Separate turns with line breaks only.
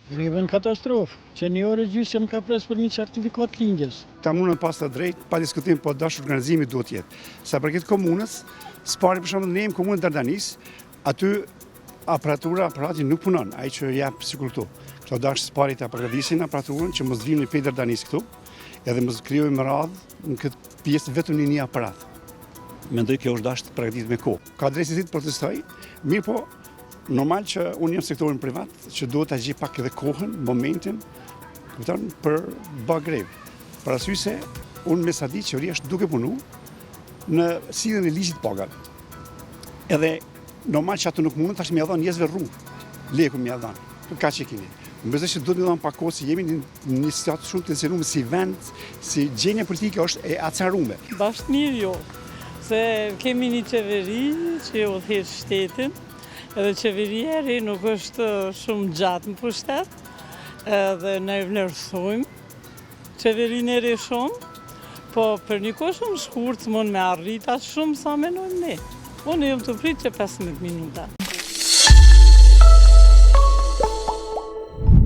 Rrivën katastrofë, që një orë gjysë jam ka pres për një certifikat lindjes.
Ta mundën pas të drejt, pa diskutim, po dash organizimi duhet jetë. Sa për këtë komunës, spari për shumë në nejmë komunën Dardanis, aty aparati nuk punon, ai që jep si këtu. Këto dash spari të përgatisin aparaturën që mos vinë në pej Dardanis këtu, edhe mos krijojmë radhë në këtë pjesë vetëm një aparat. Mendoj kjo është dash të përgatitur me kohë. Ka drejtësi të protestoj, mirë po, normal që unë jam sektorin privat, që duhet ta gjej pak edhe kohën, momentin, për bë grevë. Për arsye se unë me sa di qeveria është duke punu në silljen e ligjit pagave. Edhe normal që ato nuk mundën tash më ia dhon njerëzve rrugë. Leku më ia dhon. Ka që keni. Më besoj se duhet të dhon pak kohë, se jemi në një situatë shumë të tensionuar si vend, si gjendja politike është e acaruar.
Bashkëmirë jo, se kemi një qeveri që udhëheq shtetin, edhe qeveria e re nuk është shumë gjatë në pushtet, edhe ne vlerësojmë qeverinë e re shumë, po për një kohë shumë shkurt mund me arrit aq shumë sa menojmë ne. Unë jam të prit që 15 minuta.